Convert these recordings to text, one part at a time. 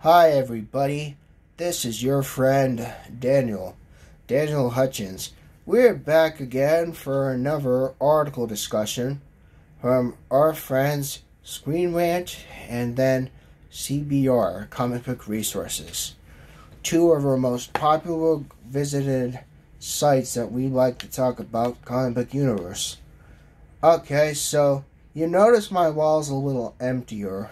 Hi everybody, this is your friend Daniel Hutchins. We're back again for another article discussion from our friends Screen Rant and then CBR, Comic Book Resources. Two of our most popular visited sites that we like to talk about comic book universe. Okay, so you notice my wall's a little emptier.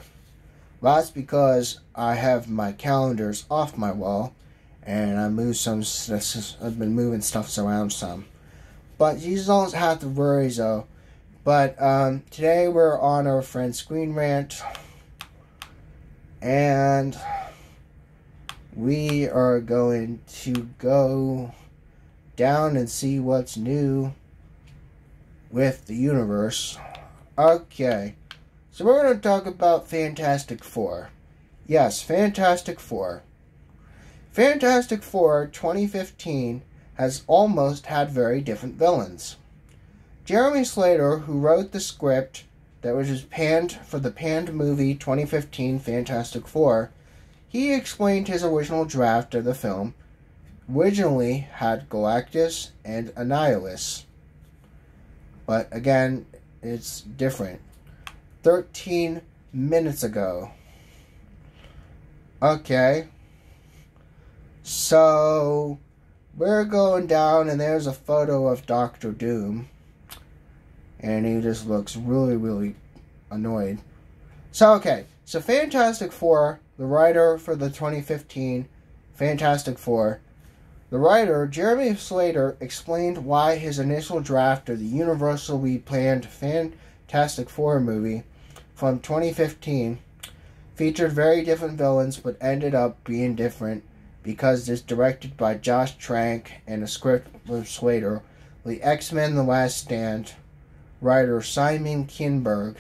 That's because I have my calendars off my wall, and I've been moving stuff around some. But you don't have to worry though. But today we're on our friend Screen Rant, and we are going to go down and see what's new with the universe. Okay. So we're going to talk about Fantastic Four. Yes, Fantastic Four. Fantastic Four 2015 has almost had very different villains. Jeremy Slater, who wrote the script that was panned for the panned movie 2015 Fantastic Four, he explained his original draft of the film originally had Galactus and Annihilus. But again, it's different. 13 minutes ago. Okay. So, we're going down and there's a photo of Doctor Doom. And he just looks really, really annoyed. So, okay. So, Fantastic Four, the writer for the 2015 Fantastic Four, the writer, Jeremy Slater, explained why his initial draft of the universally planned Fantastic Four movie from 2015 featured very different villains, but ended up being different because it's directed by Josh Trank and a script from Slater. The X-Men The Last Stand writer Simon Kinberg.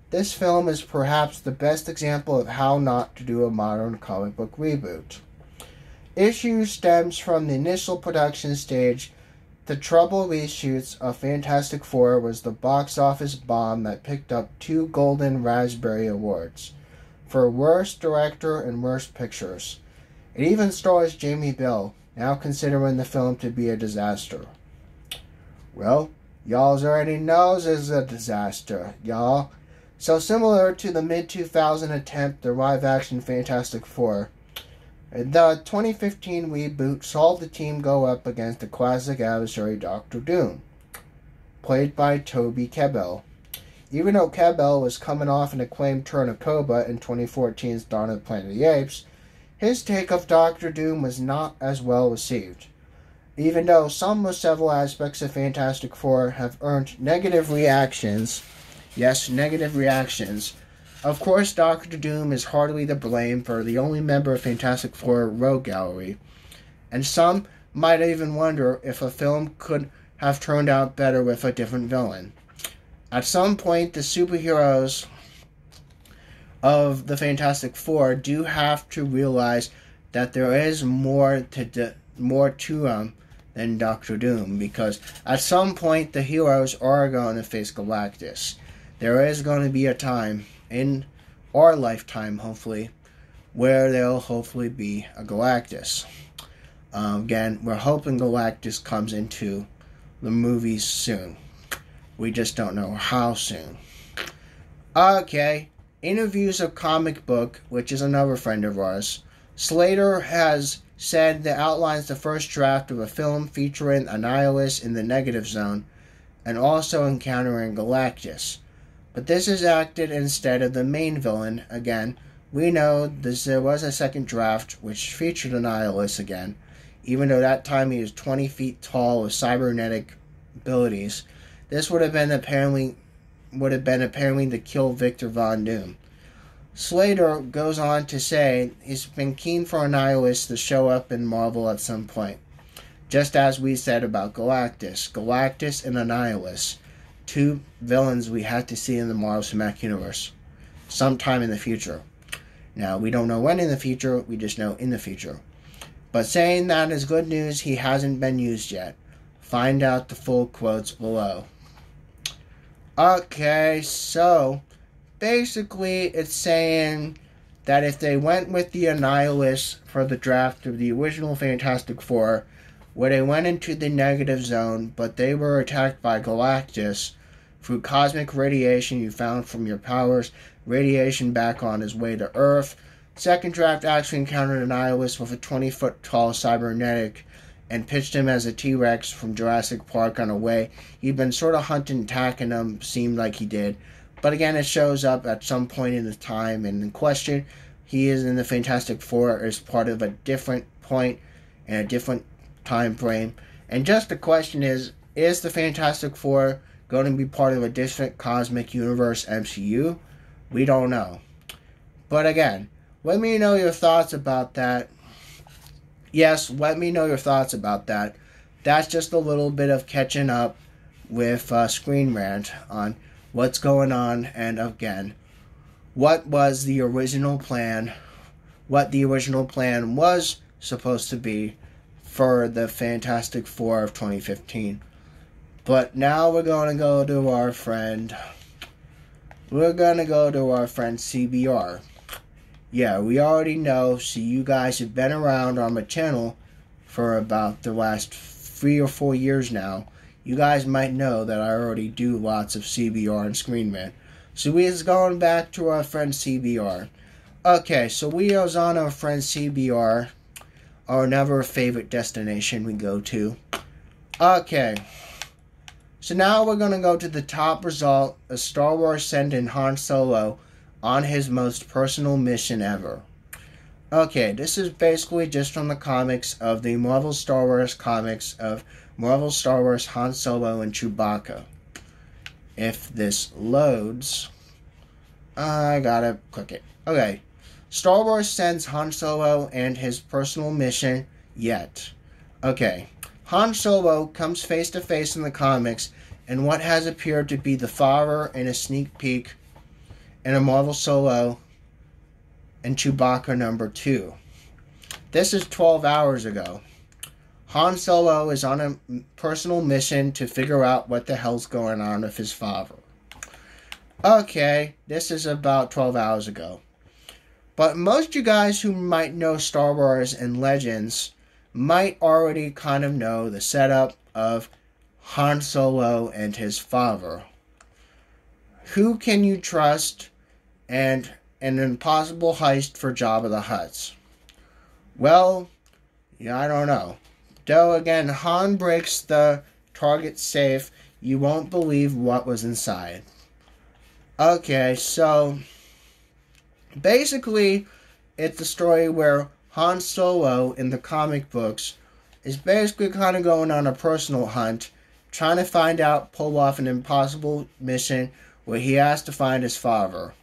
This film is perhaps the best example of how not to do a modern comic book reboot. Issue stems from the initial production stage. The trouble reshoots of Fantastic Four was the box office bomb that picked up 2 Golden Raspberry Awards for Worst Director and Worst Pictures. It even stars Jamie Bell, now considering the film to be a disaster. Well, y'all already knows it's a disaster, y'all. So similar to the mid-2000 attempt, the live-action Fantastic Four, the 2015 reboot saw the team go up against the classic adversary Doctor Doom, played by Toby Kebbell. Even though Kebbell was coming off an acclaimed turn of Koba in 2014's Dawn of the Planet of the Apes, his take of Doctor Doom was not as well received. Even though some or several aspects of Fantastic Four have earned negative reactions, yes, negative reactions, of course, Doctor Doom is hardly to blame for the only member of Fantastic Four rogue gallery, and some might even wonder if a film could have turned out better with a different villain. At some point, the superheroes of the Fantastic Four do have to realize that there is more to them than Doctor Doom, because at some point the heroes are going to face Galactus. There is going to be a time in our lifetime, hopefully, where there'll hopefully be a Galactus. Again, we're hoping Galactus comes into the movies soon. We just don't know how soon. Okay, Interviews of Comic Book, which is another friend of ours. Slater has said that outlines the first draft of a film featuring Annihilus in the negative zone and also encountering Galactus. But this is acted instead of the main villain. Again, we know there was a second draft which featured Annihilus again, even though that time he was 20 feet tall with cybernetic abilities. This would have been apparently to kill Victor Von Doom. Slater goes on to say he's been keen for Annihilus to show up in Marvel at some point, just as we said about Galactus. Galactus and Annihilus, 2 villains we had to see in the Marvel Cinematic Universe sometime in the future. Now, we don't know when in the future, we just know in the future. But saying that is good news, he hasn't been used yet. Find out the full quotes below. Okay, so basically it's saying that if they went with the Annihilus for the draft of the original Fantastic Four, where they went into the negative zone, but they were attacked by Galactus through cosmic radiation you found from your powers, radiation back on his way to Earth. Second draft actually encountered Annihilus with a 20-foot tall cybernetic and pitched him as a T-Rex from Jurassic Park on a way he'd been sort of hunting and attacking him, seemed like he did. But again, it shows up at some point in the time and in question. He is in the Fantastic Four as part of a different point and a different time frame. And just the question is the Fantastic Four going to be part of a different cosmic universe MCU? We don't know. But again, let me know your thoughts about that. Yes, let me know your thoughts about that. That's just a little bit of catching up with Screen Rant on what's going on, and again, what was the original plan, what the original plan was supposed to be for the Fantastic Four of 2015. But now we're going to go to our friend CBR. Yeah, we already know, so you guys have been around on my channel for about the last 3 or 4 years now. You guys might know that I already do lots of CBR and Screen Rant. So we is going back to our friend CBR. Okay, so we are on our friend CBR, our never favorite destination we go to. Okay, so now we're going to go to the top result of Star Wars sending Han Solo on his most personal mission ever. Okay, this is basically just from the comics of the Marvel Star Wars comics of Marvel Star Wars Han Solo and Chewbacca. If this loads, I gotta click it. Okay, Star Wars sends Han Solo and his personal mission yet. Okay, Han Solo comes face to face in the comics in what has appeared to be the father in a sneak peek in a Marvel Solo and Chewbacca number 2. This is 12 hours ago. Han Solo is on a personal mission to figure out what the hell's going on with his father. Okay, this is about 12 hours ago. But most of you guys who might know Star Wars and Legends might already kind of know the setup of Han Solo and his father. Who can you trust and an impossible heist for Jabba the Hutt? Well, yeah, I don't know. Though again, Han breaks the target safe, you won't believe what was inside. Okay, so basically, it's a story where Han Solo in the comic books is basically kind of going on a personal hunt, trying to pull off an impossible mission where he has to find his father.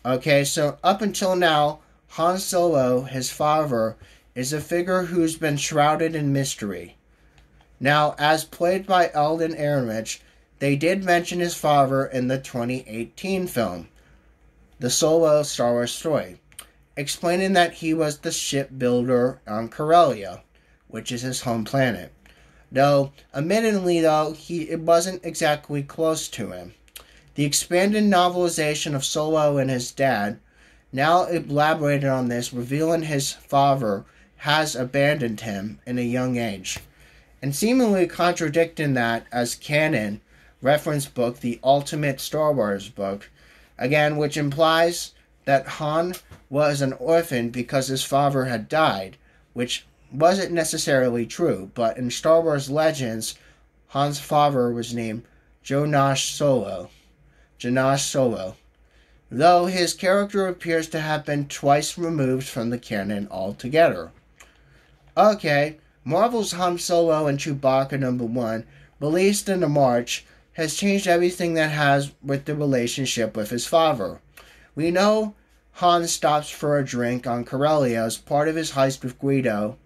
Okay, so up until now, Han Solo, his father, is a figure who's been shrouded in mystery. Now, as played by Alden Ehrenreich, they did mention his father in the 2018 film, the Solo Star Wars story, explaining that he was the shipbuilder on Corellia, which is his home planet. Though, admittedly it wasn't exactly close to him. The expanded novelization of Solo and his dad now elaborated on this, revealing his father has abandoned him in a young age, and seemingly contradicting that as canon reference book, the Ultimate Star Wars book, again, which implies that Han was an orphan because his father had died, which wasn't necessarily true, but in Star Wars Legends, Han's father was named Jonash Solo, though his character appears to have been twice removed from the canon altogether. Okay, Marvel's Han Solo and Chewbacca number 1, released in March, has changed everything that has with the relationship with his father. We know Han stops for a drink on Corellia as part of his heist with Guido,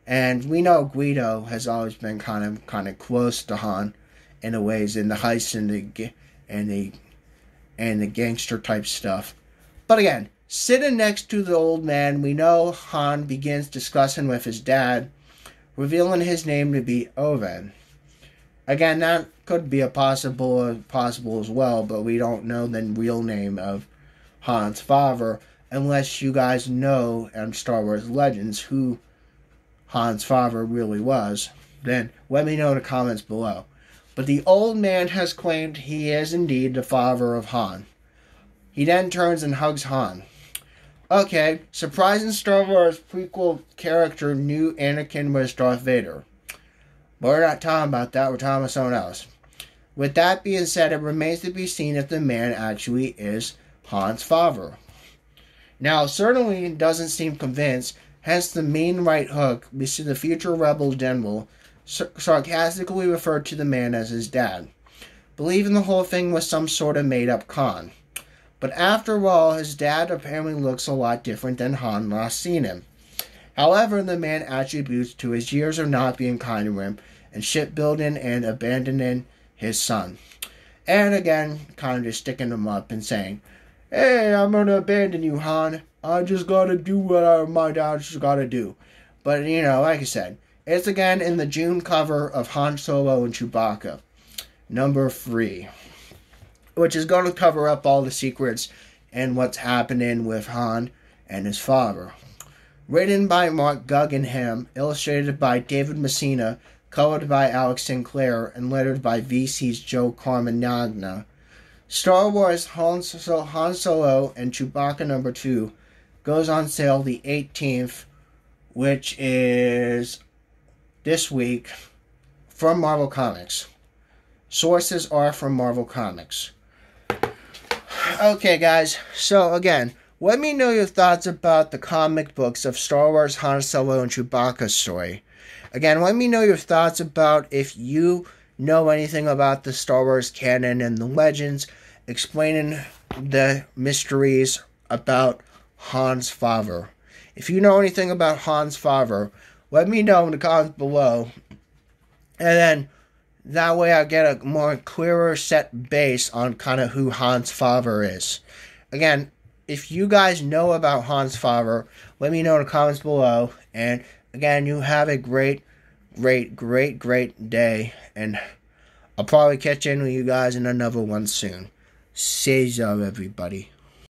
and we know Guido has always been kind of close to Han in a ways in the heist and the gangster type stuff. But again, sitting next to the old man, we know Han begins discussing with his dad, revealing his name to be Owen. Again, that could be possible as well, but we don't know the real name of Han's father. unless you guys know Star Wars Legends who Han's father really was, then let me know in the comments below. But the old man has claimed he is indeed the father of Han. He then turns and hugs Han. Okay, surprising Star Wars prequel character knew Anakin was Darth Vader. But we're not talking about that, we're talking about someone else. With that being said, it remains to be seen if the man actually is Han's father. Now, certainly doesn't seem convinced, hence the mean right hook we see the future rebel general sarcastically referred to the man as his dad, believing the whole thing was some sort of made-up con. But after all, his dad apparently looks a lot different than Han last seen him. However, the man attributes to his years of not being kind to him and shipbuilding and abandoning his son. And again, kind of just sticking him up and saying, "Hey, I'm going to abandon you, Han. I just got to do what my dad just got to do." But, like I said, it's again in the June cover of Han Solo and Chewbacca, number 3, which is going to cover up all the secrets and what's happening with Han and his father. Written by Mark Guggenheim, illustrated by David Messina, colored by Alex Sinclair, and lettered by VC's Joe Carmagna. Star Wars Han Solo and Chewbacca number 2 goes on sale the 18th, which is this week, from Marvel Comics. Sources are from Marvel Comics. Okay, guys, so again, let me know your thoughts about the comic books of Star Wars Han Solo and Chewbacca story. Again, let me know your thoughts about if you know anything about the Star Wars canon and the legends, explaining the mysteries about Han's father. If you know anything about Han's father, let me know in the comments below. And then that way I get a more clearer set base on kind of who Han's father is. Again, if you guys know about Han's father, let me know in the comments below. And again, you have a great day. And I'll probably catch in with you guys in another one soon. See ya, everybody.